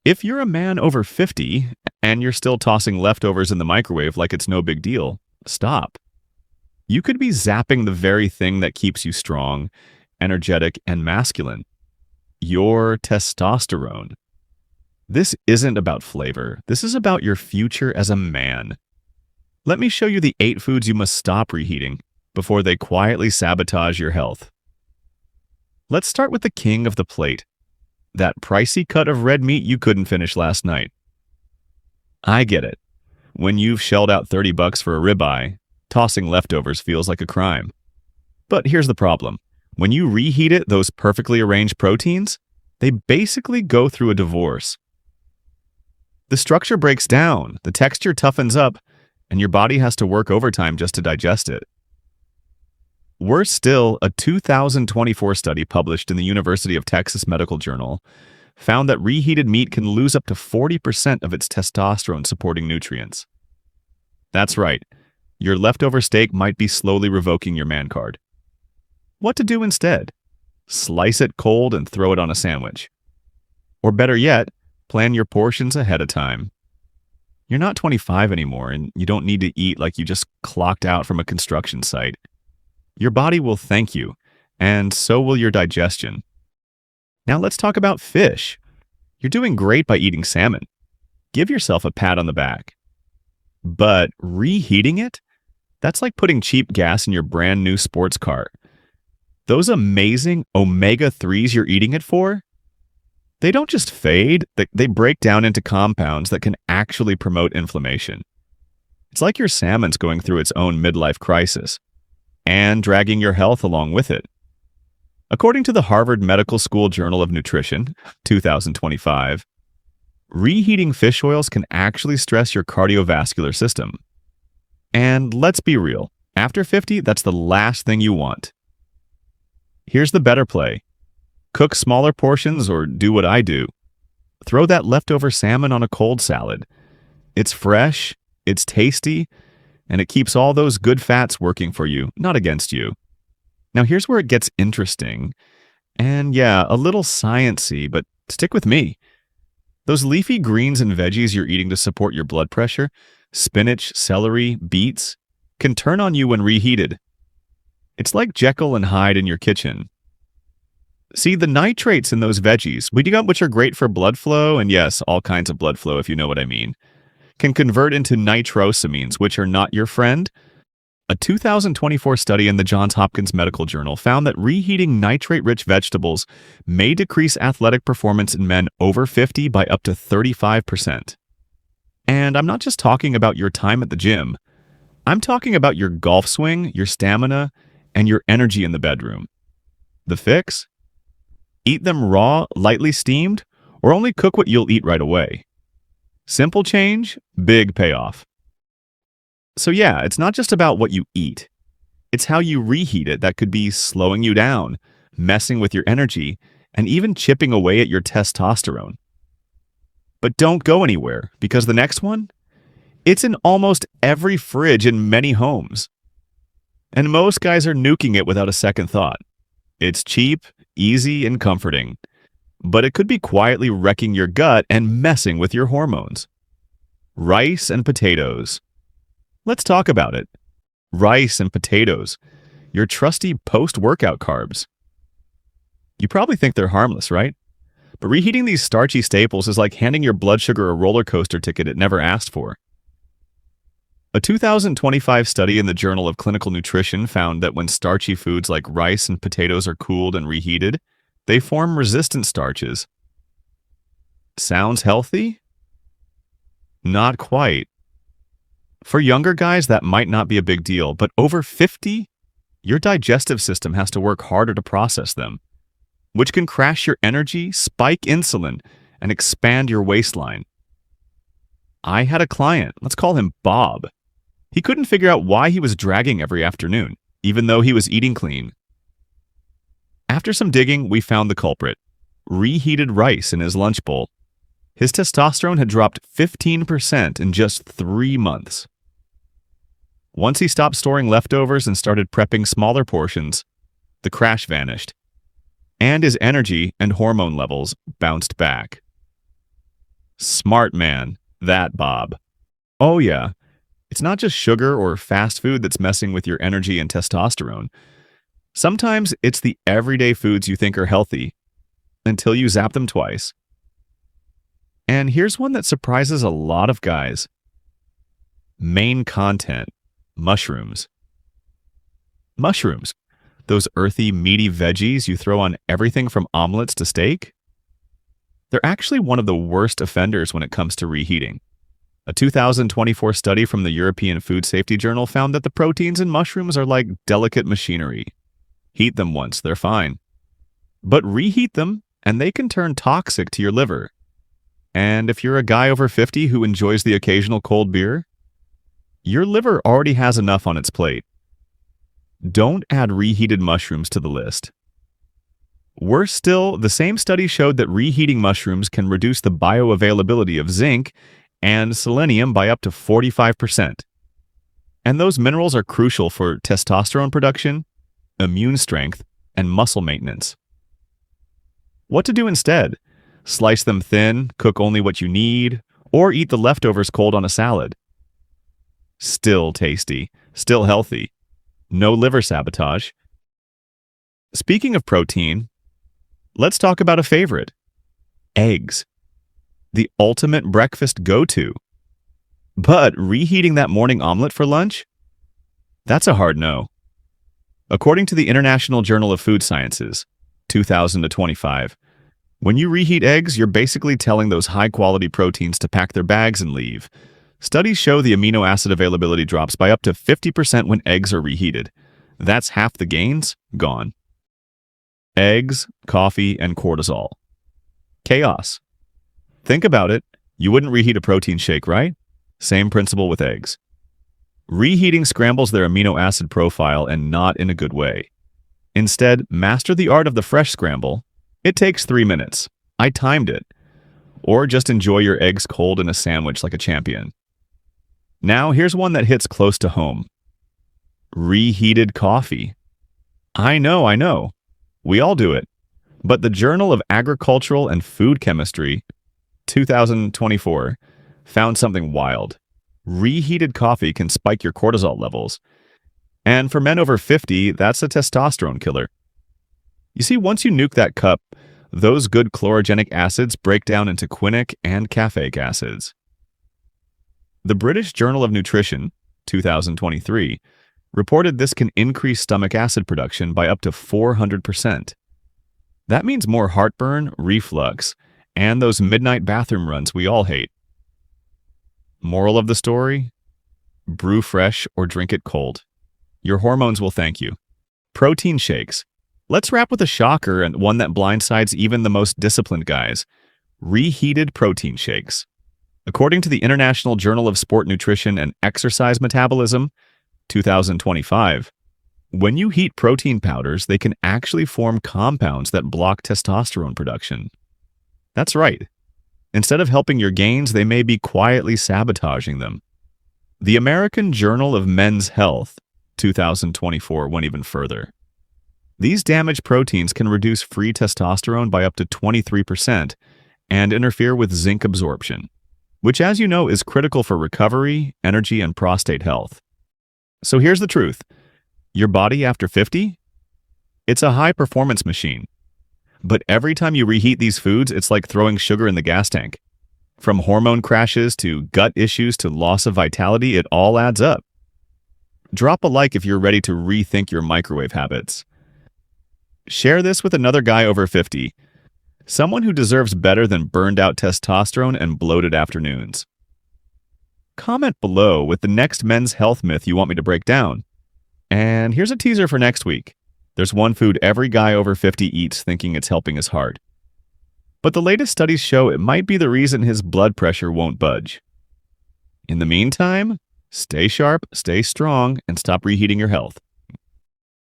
If you're a man over 50 and you're still tossing leftovers in the microwave like it's no big deal, stop. You could be zapping the very thing that keeps you strong, energetic, and masculine. Your testosterone. This isn't about flavor. This is about your future as a man. Let me show you the 8 foods you must stop reheating before they quietly sabotage your health. Let's start with the king of the plate, that pricey cut of red meat you couldn't finish last night. I get it. When you've shelled out $30 for a ribeye, tossing leftovers feels like a crime. But here's the problem. When you reheat it, those perfectly arranged proteins, they basically go through a divorce. The structure breaks down, the texture toughens up, and your body has to work overtime just to digest it. Worse still, a 2024 study published in the University of Texas Medical Journal found that reheated meat can lose up to 40% of its testosterone-supporting nutrients. That's right, your leftover steak might be slowly revoking your man card. What to do instead? Slice it cold and throw it on a sandwich. Or better yet, plan your portions ahead of time. You're not 25 anymore, and you don't need to eat like you just clocked out from a construction site. Your body will thank you, and so will your digestion. Now let's talk about fish. You're doing great by eating salmon. Give yourself a pat on the back. But reheating it? That's like putting cheap gas in your brand new sports car. Those amazing omega-3s you're eating it for? They don't just fade, they break down into compounds that can actually promote inflammation. It's like your salmon's going through its own midlife crisis and dragging your health along with it. According to the Harvard Medical School Journal of Nutrition, 2025, reheating fish oils can actually stress your cardiovascular system. And let's be real, after 50, that's the last thing you want. Here's the better play. Cook smaller portions or do what I do. Throw that leftover salmon on a cold salad. It's fresh, it's tasty, and it keeps all those good fats working for you, not against you. Now here's where it gets interesting. And yeah, a little sciencey, but stick with me. Those leafy greens and veggies you're eating to support your blood pressure, spinach, celery, beets, can turn on you when reheated. It's like Jekyll and Hyde in your kitchen. See, the nitrates in those veggies, which are great for blood flow, and yes, all kinds of blood flow if you know what I mean, can convert into nitrosamines, which are not your friend. A 2024 study in the Johns Hopkins Medical Journal found that reheating nitrate-rich vegetables may decrease athletic performance in men over 50 by up to 35%. And I'm not just talking about your time at the gym. I'm talking about your golf swing, your stamina, and your energy in the bedroom. The fix? Eat them raw, lightly steamed, or only cook what you'll eat right away. Simple change, big payoff. So yeah, it's not just about what you eat. It's how you reheat it that could be slowing you down, messing with your energy, and even chipping away at your testosterone. But don't go anywhere, because the next one? It's in almost every fridge in many homes. And most guys are nuking it without a second thought. It's cheap, easy, and comforting. But it could be quietly wrecking your gut and messing with your hormones. Rice and potatoes. Let's talk about it. Rice and potatoes, your trusty post-workout carbs. You probably think they're harmless, right? But reheating these starchy staples is like handing your blood sugar a roller coaster ticket it never asked for. A 2025 study in the Journal of Clinical Nutrition found that when starchy foods like rice and potatoes are cooled and reheated, they form resistant starches. Sounds healthy? Not quite. For younger guys, that might not be a big deal, but over 50, your digestive system has to work harder to process them, which can crash your energy, spike insulin, and expand your waistline. I had a client, let's call him Bob. He couldn't figure out why he was dragging every afternoon, even though he was eating clean. After some digging, we found the culprit: reheated rice in his lunch bowl. His testosterone had dropped 15% in just 3 months. Once he stopped storing leftovers and started prepping smaller portions, the crash vanished, and his energy and hormone levels bounced back. Smart man, that Bob. Oh yeah, it's not just sugar or fast food that's messing with your energy and testosterone. Sometimes it's the everyday foods you think are healthy until you zap them twice. And here's one that surprises a lot of guys. Main content, mushrooms. Mushrooms, those earthy, meaty veggies you throw on everything from omelets to steak. They're actually one of the worst offenders when it comes to reheating. A 2024 study from the European Food Safety Journal found that the proteins in mushrooms are like delicate machinery. Heat them once, they're fine. But reheat them, and they can turn toxic to your liver. And if you're a guy over 50 who enjoys the occasional cold beer, your liver already has enough on its plate. Don't add reheated mushrooms to the list. Worse still, the same study showed that reheating mushrooms can reduce the bioavailability of zinc and selenium by up to 45%. And those minerals are crucial for testosterone production, immune strength, and muscle maintenance. What to do instead? Slice them thin, cook only what you need, or eat the leftovers cold on a salad. Still tasty, still healthy. No liver sabotage. Speaking of protein, let's talk about a favorite. Eggs. The ultimate breakfast go-to. But reheating that morning omelet for lunch? That's a hard no. According to the International Journal of Food Sciences, 2025, when you reheat eggs, you're basically telling those high-quality proteins to pack their bags and leave. Studies show the amino acid availability drops by up to 50% when eggs are reheated. That's half the gains gone. Eggs, coffee, and cortisol. Chaos. Think about it. You wouldn't reheat a protein shake, right? Same principle with eggs. Reheating scrambles their amino acid profile and not in a good way. Instead, master the art of the fresh scramble. It takes 3 minutes. I timed it. Or just enjoy your eggs cold in a sandwich like a champion. Now, here's one that hits close to home. Reheated coffee. I know. We all do it. But the Journal of Agricultural and Food Chemistry, 2024, found something wild. Reheated coffee can spike your cortisol levels. And for men over 50, that's a testosterone killer. You see, once you nuke that cup, those good chlorogenic acids break down into quinic and caffeic acids. The British Journal of Nutrition, 2023, reported this can increase stomach acid production by up to 400%. That means more heartburn, reflux, and those midnight bathroom runs we all hate. Moral of the story? Brew fresh or drink it cold. Your hormones will thank you. Protein shakes. Let's wrap with a shocker and one that blindsides even the most disciplined guys. Reheated protein shakes. According to the International Journal of Sport Nutrition and Exercise Metabolism, 2025, when you heat protein powders, they can actually form compounds that block testosterone production. That's right. Instead of helping your gains, they may be quietly sabotaging them. The American Journal of Men's Health, 2024, went even further. These damaged proteins can reduce free testosterone by up to 23% and interfere with zinc absorption, which, as you know, is critical for recovery, energy, and prostate health. So here's the truth. Your body after 50? It's a high-performance machine. But every time you reheat these foods, it's like throwing sugar in the gas tank. From hormone crashes to gut issues to loss of vitality, it all adds up. Drop a like if you're ready to rethink your microwave habits. Share this with another guy over 50, someone who deserves better than burned-out testosterone and bloated afternoons. Comment below with the next men's health myth you want me to break down. And here's a teaser for next week. There's one food every guy over 50 eats thinking it's helping his heart. But the latest studies show it might be the reason his blood pressure won't budge. In the meantime, stay sharp, stay strong, and stop reheating your health.